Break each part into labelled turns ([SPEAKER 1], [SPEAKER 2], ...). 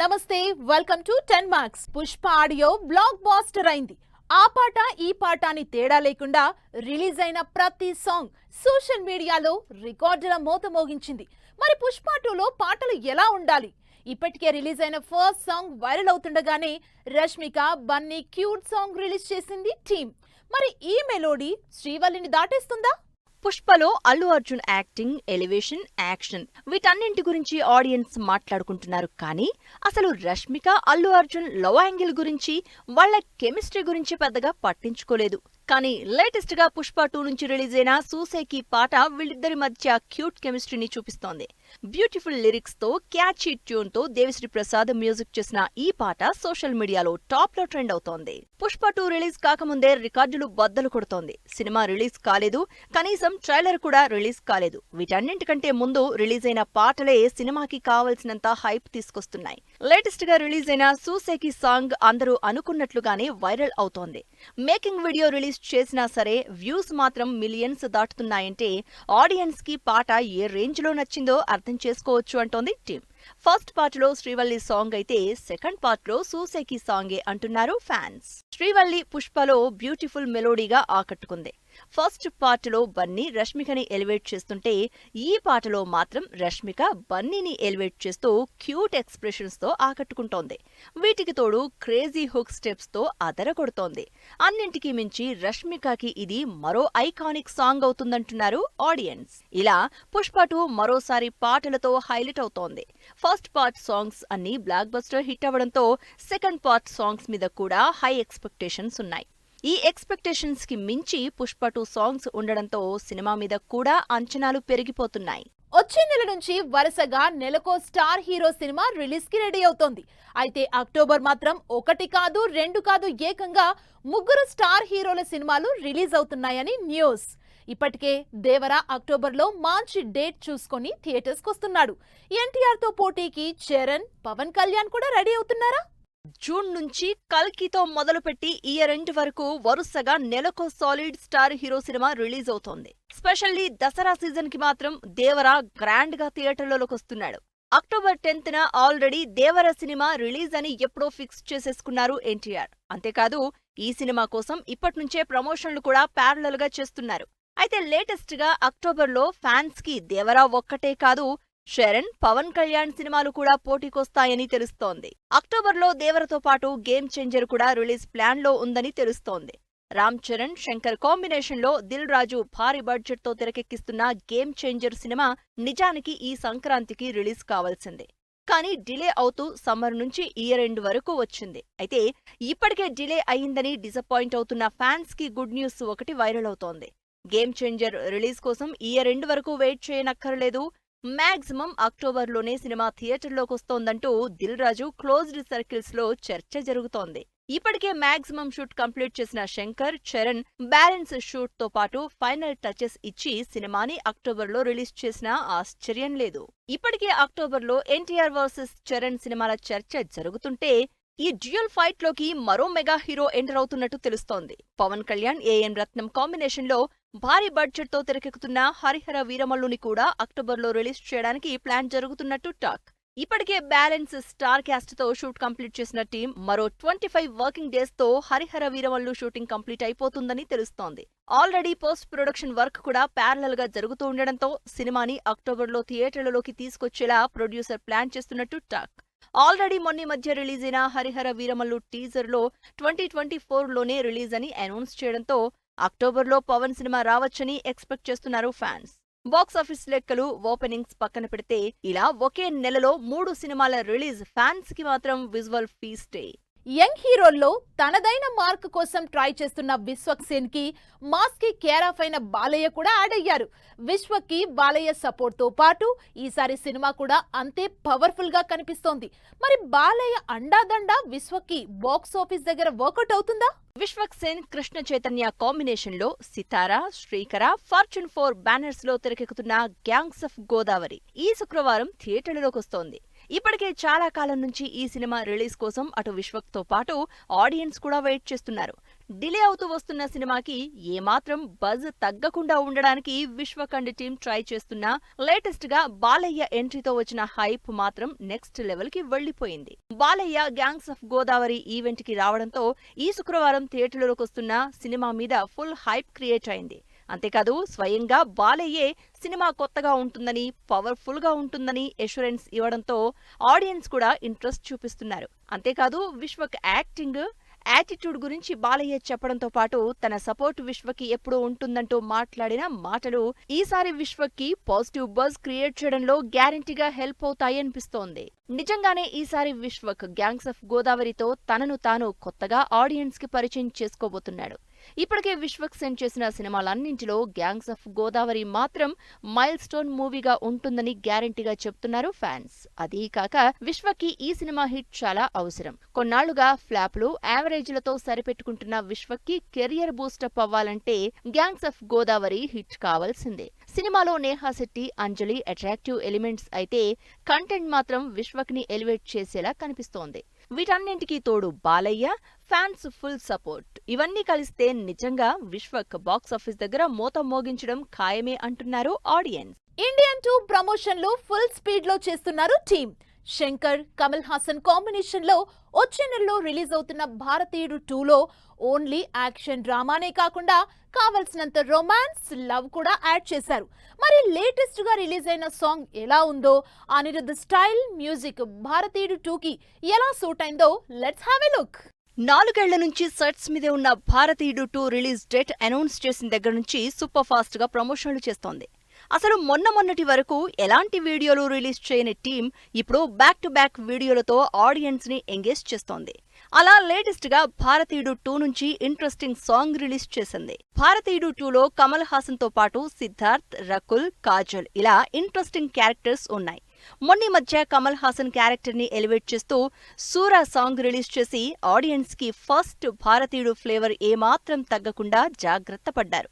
[SPEAKER 1] నమస్తే welcome to 10 marks. Pushpa audio blockbuster అయింది. ఆ పాట ఈ పాట అని తేడా లేకుండా రిలీజ్ అయిన ప్రతి సాంగ్ సోషల్ మీడియాలో రికార్డుల మోత మోగించింది. మరి పుష్ప 2లో పాటలు ఎలా ఉండాలి? ఇప్పటికే రిలీజ్ అయిన ఫస్ట్ సాంగ్ వైరల్ అవుతుండగానే Rashmika Bunny cute song release చేసింది టీమ్. మరి ఈ మెలోడీ శ్రీవల్లిని దాటేస్తుందా?
[SPEAKER 2] పుష్పలో Allu Arjun acting, elevation, action వీటన్నింటి గురించి ఆడియన్స్ మాట్లాడుకుంటున్నారు. కానీ అసలు రష్మిక, అల్లు అర్జున్ లవ్ యాంగిల్ గురించి, వాళ్ల కెమిస్ట్రీ గురించి పెద్దగా పట్టించుకోలేదు. కానీ లేటెస్ట్ గా పుష్ప 2 నుంచి రిలీజ్ అయిన సూసేకి పాట వీళ్ళిద్దరి మధ్య క్యూట్ కెమిస్ట్రీని చూపిస్తోంది. బ్యూటిఫుల్ లిరిక్స్ తో, క్యాచీ ట్యూన్ తో దేవిశ్రీ ప్రసాద్ మ్యూజిక్ చేసిన ఈ పాట సోషల్ మీడియాలో టాప్ లో ట్రెండ్ అవుతోంది. పుష్ప 2 రిలీజ్ కాకముందే రికార్డులు బద్దలు కొడుతోంది. సినిమా రిలీజ్ కాలేదు, కనీసం ట్రైలర్ కూడా రిలీజ్ కాలేదు. వీటన్నింటికంటే ముందు రిలీజ్ అయిన పాటలే సినిమాకి కావలసినంత హైప్ తీసుకొస్తున్నాయి. లేటెస్ట్ గా రిలీజ్ అయిన సూసేకి సాంగ్ అందరూ అనుకున్నట్లుగానే వైరల్ అవుతోంది. మేకింగ్ వీడియో రిలీజ్ చేసినా సరే వ్యూస్ మాత్రం మిలియన్స్ దాటుతున్నాయంటే ఆడియన్స్ కి పాట ఏ రేంజ్ లో నచ్చిందో అర్థం చేసుకోవచ్చు అంటోంది టీమ్. ఫస్ట్ పార్ట్ లో శ్రీవల్లి సాంగ్ అయితే సెకండ్ పార్ట్ లో సూసేకి సాంగే అంటున్నారు ఫ్యాన్స్. శ్రీవల్లి పుష్పలో బ్యూటిఫుల్ మెలోడీగా ఆకట్టుకుంది. ఫస్ట్ పార్ట్ లో బన్నీ రష్మికని ఎలివేట్ చేస్తుంటే ఈ పాటలో మాత్రం రష్మిక బన్నీని ఎలివేట్ చేస్తూ క్యూట్ ఎక్స్ప్రెషన్స్ తో ఆకట్టుకుంటోంది. వీటికి తోడు క్రేజీ హుక్ స్టెప్స్ తో అదరగొడుతోంది. అన్నింటికీ మించి రష్మికకి ఇది మరో ఐకానిక్ సాంగ్ అవుతుందంటున్నారు ఆడియన్స్. ఇలా పుష్ప 2 మరోసారి పాటలతో హైలైట్ అవుతోంది. ఫస్ట్ పార్ట్ సాంగ్స్ అన్ని బ్లాక్ బస్టర్ హిట్ అవ్వడంతో సెకండ్ పార్ట్ సాంగ్స్ మీద కూడా హై ఎక్స్పెక్టేషన్స్ ఉన్నాయి. ఈ ఎక్స్పెక్టేషన్స్ కి మించి పుష్ప 2 సాంగ్స్ ఉండడంతో సినిమా మీద కూడా అంచనాలు పెరిగిపోతున్నాయి.
[SPEAKER 1] వచ్చే నెల నుంచి వరుసగా నెలకో స్టార్ హీరో సినిమా రిలీజ్ కి రెడీ అవుతోంది. అయితే అక్టోబర్ మాత్రం 1 కాదు 2 కాదు ఏకంగా 3 స్టార్ హీరోల సినిమాలు రిలీజ్ అవుతున్నాయని న్యూస్. ఇప్పటికే దేవర అక్టోబర్లో మంచి డేట్ చూసుకొని థియేటర్స్ కొస్తున్నాడు. ఎన్టీఆర్ తో పోటీకి చరణ్, పవన్ కళ్యాణ్ కూడా రెడీ అవుతున్నారా?
[SPEAKER 2] జూన్ నుంచి కల్కితో మొదలుపెట్టి ఇయర్ ఎండ్ వరకు వరుసగా నెలకో solid star hero cinema release అవుతోంది. స్పెషల్లీ దసరా సీజన్ కి మాత్రం దేవర గ్రాండ్ గా థియేటర్లలోకి వస్తున్నాడు. అక్టోబర్ 10న ఆల్రెడీ దేవర సినిమా రిలీజ్ అని ఎప్పుడో ఫిక్స్ చేసేసుకున్నారు ఎన్టీఆర్. అంతేకాదు ఈ సినిమా కోసం ఇప్పట్నుంచే ప్రమోషన్లు కూడా ప్యారలల్ గా చేస్తున్నారు. అయితే లేటెస్ట్ గా అక్టోబర్లో ఫ్యాన్స్ కి దేవర ఒక్కటే కాదు, చరణ్, పవన్ కళ్యాణ్ సినిమాలు కూడా పోటీకొస్తాయని తెలుస్తోంది. అక్టోబర్లో దేవరతో పాటు గేమ్ చేంజర్ కూడా రిలీజ్ ప్లాన్ లో ఉందని తెలుస్తోంది. రామ్ చరణ్, శంకర్ కాంబినేషన్ లో దిల్ రాజు భారీ బడ్జెట్ తో తెరకెక్కిస్తున్న గేమ్ చేంజర్ సినిమా నిజానికి ఈ సంక్రాంతికి రిలీజ్ కావాల్సిందే. కానీ డిలే అవుతూ సమ్మర్ నుంచి ఇయర్ ఎండ్ వరకు వచ్చింది. అయితే ఇప్పటికే డిలే అయిందని డిసప్పాయింట్ అవుతున్న ఫ్యాన్స్ కి గుడ్ న్యూస్ ఒకటి వైరల్ అవుతోంది. గేమ్ చేంజర్ రిలీజ్ కోసం ఇయర్ ఎండ్ వరకు wait చేయనక్కర్లేదు. Maximum అక్టోబర్లోనే cinema థియేటర్లోకొస్తోందంటూ Dil Raju closed circles లో చర్చ జరుగుతోంది. ఇప్పటికే మాక్సిమం షూట్ కంప్లీట్ చేసిన శంకర్, చరణ్ బ్యాలెన్స్ షూట్ తో పాటు ఫైనల్ టచెస్ ఇచ్చి సినిమాని అక్టోబర్లో రిలీజ్ చేసినా ఆశ్చర్యం లేదు. ఇప్పటికే అక్టోబర్లో ఎన్టీఆర్ వర్సెస్ చరణ్ సినిమాల చర్చ జరుగుతుంటే ఈ డ్యూయల్ ఫైట్ లోకి మరో మెగా హీరో ఎంటర్ అవుతున్నట్టు తెలుస్తోంది. పవన్ కళ్యాణ్, ఏఎన్ రత్నం కాంబినేషన్ లో భారీ బడ్జెట్ తో తెరకెక్కుతున్న హరిహర వీరమల్లుని కూడా అక్టోబర్లో రిలీజ్ చేయడానికి ప్లాన్ జరుగుతున్నట్టు టాక్. ఇప్పటికే బ్యాలెన్స్ స్టార్ క్యాస్ట్ తో షూట్ కంప్లీట్ చేసిన టీం మరో 25 వర్కింగ్ డేస్ తో హరిహర వీరమల్లు షూటింగ్ కంప్లీట్ అయిపోతుందని తెలుస్తోంది. ఆల్రెడీ పోస్ట్ ప్రొడక్షన్ వర్క్ కూడా ప్యారలల్ గా జరుగుతూ ఉండడంతో సినిమాని అక్టోబర్లో థియేటర్లలోకి తీసుకొచ్చేలా ప్రొడ్యూసర్ ప్లాన్ చేస్తున్నట్టు టాక్. ఆల్రెడీ మొన్న మధ్య రిలీజ్ అయిన హరిహర వీరమల్లు టీజర్ లో 2024లోనే రిలీజ్ అని అనౌన్స్ చేయడంతో అక్టోబర్లో పవన్ సినిమా రావచ్చని ఎక్స్పెక్ట్ చేస్తున్నారు ఫ్యాన్స్. బాక్సాఫీస్ లెక్కలు, ఓపెనింగ్స్ పక్కన పెడితే ఇలా ఒకే నెలలో 3 సినిమాల రిలీజ్ ఫ్యాన్స్ కి మాత్రం విజువల్ ఫీస్టే.
[SPEAKER 1] యంగ్ హీరోల్లో తనదైన మార్క్ కోసం ట్రై చేస్తున్న విశ్వక్ సేన్ కి మాస్ కి కేర్ ఆఫ్ అయిన బాలయ్య కూడా యాడ్ అయ్యారు. విశ్వక్ కి బాలయ్య సపోర్ట్ తో పాటు ఈసారి సినిమా కూడా అంతే పవర్ఫుల్ గా కనిపిస్తోంది. మరి బాలయ్య అండాదండా విశ్వక్ కి బాక్స్ ఆఫీస్ దగ్గర వర్కౌట్ అవుతుందా?
[SPEAKER 2] విశ్వక్ సేన్, కృష్ణ చైతన్య కాంబినేషన్ లో సితారా, శ్రీకర, ఫార్చ్యూన్ 4 బ్యానర్స్ లో తెరకెక్కుతున్న గ్యాంగ్స్ ఆఫ్ గోదావరి ఈ శుక్రవారం థియేటర్లలోకొస్తోంది. ఇప్పటికే చాలా కాలం నుంచి ఈ సినిమా రిలీజ్ కోసం అటు విశ్వక్ తో పాటు ఆడియన్స్ కూడా వెయిట్ చేస్తున్నారు. డిలే అవుతూ వస్తున్న సినిమాకి ఏమాత్రం బజ్ తగ్గకుండా ఉండడానికి విశ్వకండ్ టీం ట్రై చేస్తున్నా లేటెస్ట్ గా బాలయ్య ఎంట్రీతో వచ్చిన హైప్ మాత్రం నెక్స్ట్ లెవెల్ కి వెళ్లిపోయింది. Balayya gangs of Godavari event కి రావడంతో ఈ శుక్రవారం థియేటర్లోకి వస్తున్న సినిమా మీద ఫుల్ హైప్ క్రియేట్ అయింది. అంతేకాదు స్వయంగా బాలయ్యే సినిమా కొత్తగా ఉంటుందని, పవర్ఫుల్ గా ఉంటుందని ఎష్యూరెన్స్ ఇవ్వడంతో ఆడియన్స్ కూడా ఇంట్రెస్ట్ చూపిస్తున్నారు. అంతేకాదు విశ్వక్ యాక్టింగ్, యాటిట్యూడ్ గురించి బాలయ్య చెప్పడంతో పాటు తన సపోర్ట్ విశ్వకి ఎప్పుడూ ఉంటుందంటూ మాట్లాడిన మాటలు ఈసారి విశ్వకి పాజిటివ్ బజ్ క్రియేట్ చేయడంలో గ్యారంటీగా హెల్ప్ అవుతాయనిపిస్తోంది. నిజంగానే ఈసారి విశ్వక్ గ్యాంగ్స్ ఆఫ్ గోదావరితో తనను తాను కొత్తగా ఆడియన్స్ కి పరిచయం చేసుకోబోతున్నాడు. ఇప్పటికే విశ్వక్ సెండ్ చేసిన సినిమాలన్నింటిలో గ్యాంగ్స్ ఆఫ్ గోదావరి మాత్రం మైల్ స్టోన్ మూవీగా ఉంటుందని గ్యారంటీగా చెప్తున్నారు ఫ్యాన్స్. అదీ కాక విశ్వకి ఈ సినిమా హిట్ చాలా అవసరం. కొన్నాళ్లుగా ఫ్లాప్లు, యావరేజ్లతో సరిపెట్టుకుంటున్న విశ్వకి కెరియర్ బూస్టప్ అవ్వాలంటే గ్యాంగ్స్ ఆఫ్ గోదావరి హిట్ కావాల్సిందే. సినిమాలో నేహా శెట్టి, అంజలి అట్రాక్టివ్ ఎలిమెంట్స్ అయితే కంటెంట్ మాత్రం విశ్వక్ ని ఎలివేట్ చేసేలా కనిపిస్తోంది. వీటన్నింటికీ తోడు బాలయ్య, ఫ్యాన్స్ ఫుల్ సపోర్ట్, ఇవన్నీ కలిస్తే నిజంగా విశ్వక్ బాక్సాఫీస్ దగ్గర మోత మోగించడం ఖాయమే అంటున్నారు ఆడియన్స్.
[SPEAKER 1] ఇండియన్ 2 ప్రమోషన్ లో ఫుల్ స్పీడ్ లో చేస్తున్నారు టీం. శంకర్, కమల్ హాసన్ కాంబినేషన్ లో వచ్చే నెలలో రిలీజ్ అవుతున్న భారతీయుడు 2లో ఓన్లీ యాక్షన్ డ్రామానే కాకుండా కావలసినంత రొమాన్స్, లవ్ కూడా యాడ్ చేశారు. మరి లేటెస్ట్ గా రిలీజ్ అయిన సాంగ్ ఎలా ఉందో, అనిరుద్ధ్ స్టైల్, మ్యూజిక్ భారతీయుడు 2కి ఎలా సూట్ అయిందో లెట్స్ హావ్ ఎ లుక్.
[SPEAKER 2] 4 ఏళ్ల నుంచి సెట్స్ మీదే ఉన్న భారతీయుడు 2 రిలీజ్ డేట్ అనౌన్స్ చేసిన దగ్గర నుంచి సూపర్ ఫాస్ట్ గా ప్రమోషన్లు చేస్తోంది. అసలు మొన్నటి వరకు ఎలాంటి వీడియోలు రిలీజ్ చేయని టీం ఇప్పుడు బ్యాక్ టు బ్యాక్ వీడియోలతో ఆడియన్స్ ని ఎంగేజ్ చేస్తోంది. అలా లేటెస్ట్ గా భారతీయుడు 2 నుంచి ఇంట్రెస్టింగ్ సాంగ్ రిలీజ్ చేసింది. భారతీయుడు 2లో కమల్ హాసన్ తో పాటు సిద్ధార్థ్, రకుల్, కాజల్ ఇలా ఇంట్రెస్టింగ్ క్యారెక్టర్స్ ఉన్నాయి. మొన్న మధ్య కమల్ హాసన్ క్యారెక్టర్ ని ఎలివేట్ చేస్తూ సూరా సాంగ్ రిలీజ్ చేసి ఆడియన్స్ కి ఫస్ట్ భారతీయుడు ఫ్లేవర్ ఏమాత్రం తగ్గకుండా జాగ్రత్త పడ్డారు.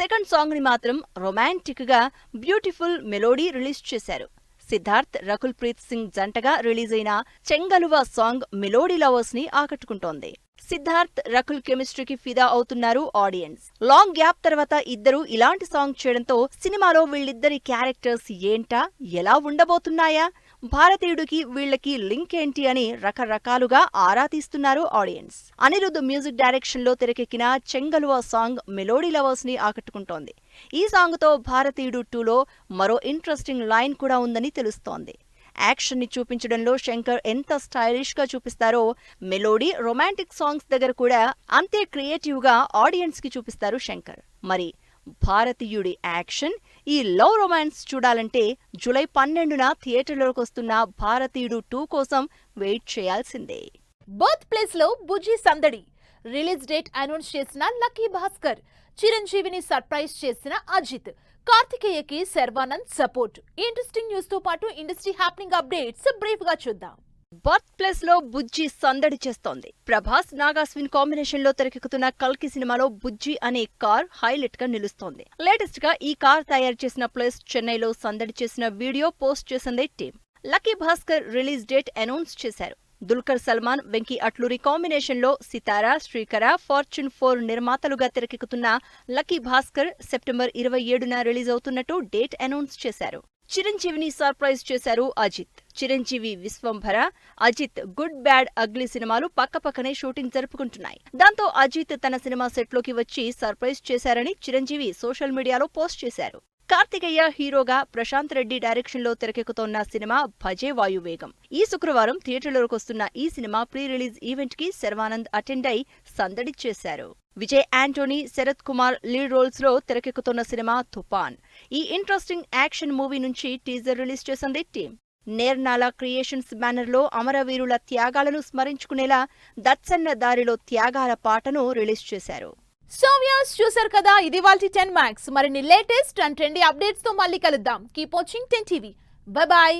[SPEAKER 2] సెకండ్ సాంగ్ ని మాత్రం రొమాంటిక్ గా బ్యూటిఫుల్ మెలోడీ రిలీజ్ చేశారు. సిద్ధార్థ్, రకుల్ ప్రీత్ సింగ్ జంటగా రిలీజ్ అయిన చెంగలువ సాంగ్ మెలోడీ లవర్స్ ని ఆకట్టుకుంటోంది. సిద్ధార్థ్, రకుల్ కెమిస్ట్రీకి ఫిదా అవుతున్నారు ఆడియన్స్. లాంగ్ గ్యాప్ తర్వాత ఇద్దరు ఇలాంటి సాంగ్ చేయడంతో సినిమాలో వీళ్ళిద్దరి క్యారెక్టర్స్ ఏంటా, ఎలా ఉండబోతున్నాయా, భారతీయుడికి వీళ్లకి లింక్ ఏంటి అని రకరకాలుగా ఆరా తీస్తున్నారు ఆడియన్స్. అనిరుద్ధ్ మ్యూజిక్ డైరెక్షన్ లో తెరకెక్కిన చెంగలువ సాంగ్ మెలోడీ లవర్స్ ని ఆకట్టుకుంటోంది. ఈ సాంగ్ తో భారతీయుడు 2లో మరో ఇంట్రెస్టింగ్ లైన్ కూడా ఉందని తెలుస్తోంది. యాక్షన్ ని చూపించడంలో శంకర్ ఎంత స్టైలిష్ గా చూపిస్తారో మెలోడీ, రొమాంటిక్ సాంగ్స్ దగ్గర కూడా అంతే క్రియేటివ్ గా ఆడియన్స్ కి చూపిస్తారు శంకర్. మరి భారతీయుడి యాక్షన్, ఈ లవ్ రొమాన్స్ చూడాలంటే జూలై 12న థియేటర్లోకి వస్తున్న భారతీయుడు 2 కోసం వెయిట్ చేయాల్సిందే.
[SPEAKER 1] బర్త్ ప్లేస్ లో బుజ్జి సందడి, రిలీజ్ డేట్ అనౌన్స్ చేసిన లక్కీ భాస్కర్, చిరంజీవిని సర్ప్రైజ్ చేసిన అజిత్, కార్తికేయకి శర్వానంద్ సపోర్ట్. ఇంట్రెస్టింగ్ న్యూస్ తో పాటు ఇండస్ట్రీ హ్యాపెనింగ్ అప్డేట్స్ బ్రీఫ్ గా చూద్దాం.
[SPEAKER 2] బర్త్ ప్లేస్ లో బుజ్జి సందడి చేస్తోంది. ప్రభాస్, నాగాస్విన్ కాంబినేషన్ లో తెరకెక్కుతున్న కల్కి సినిమాలో బుజ్జి అనే కార్ హైలైట్ గా నిలుస్తోంది. లేటెస్ట్ గా ఈ కార్ తయారు చేసిన ప్లేస్ చెన్నైలో సందడి చేసిన వీడియో పోస్ట్ చేసిందే team. Lucky Bhaskar release date announce చేశారు. దుల్కర్ సల్మాన్, వెంకీ అట్లూరి కాంబినేషన్ లో సితారా, శ్రీకర, ఫార్చ్యూన్ 4 నిర్మాతలుగా తెరకెక్కుతున్న లక్కీ భాస్కర్ సెప్టెంబర్ 27న రిలీజ్ అవుతున్నట్టు డేట్ అనౌన్స్ చేశారు. చిరంజీవిని సర్ప్రైజ్ చేశారు Ajith. Chiranjeevi Vishwambhara, Ajith good bad ugly సినిమాలు పక్కపక్కనే షూటింగ్ జరుపుకుంటున్నాయి. దాంతో అజిత్ తన సినిమా సెట్లోకి వచ్చి సర్ప్రైజ్ చేశారని చిరంజీవి సోషల్ మీడియాలో పోస్ట్ చేశారు. కార్తికేయ హీరోగా ప్రశాంత్ రెడ్డి డైరెక్షన్ లో తెరకెక్కుతోన్న సినిమా భజే వాయువేగం. ఈ శుక్రవారం థియేటర్లోకి వస్తున్న ఈ సినిమా ప్రీ రిలీజ్ ఈవెంట్ కి శర్వానంద్ అటెండ్ అయి సందడి చేశారు. విజయ్ యాంటోనీ, శరత్ కుమార్ లీడ్ రోల్స్ లో తెరకెక్కుతున్న సినిమా తుఫాన్. ఈ ఇంట్రెస్టింగ్ యాక్షన్ మూవీ నుంచి టీజర్ రిలీజ్ చేసింది టీం. నేర్నాల క్రియేషన్స్ బ్యానర్ లో అమరవీరుల త్యాగాలను స్మరించుకునేలా దత్సన్న దారిలో త్యాగాల పాటను రిలీజ్ చేశారు.
[SPEAKER 1] సో వ్యూయర్స్, చూశారు కదా, ఇది వాల్టి 10 Max. మరిన్ని లేటెస్ట్ అండ్ ట్రెండీ అప్డేట్స్ తో మళ్ళీ కలుద్దాం. Keep watching 10 TV. Bye bye.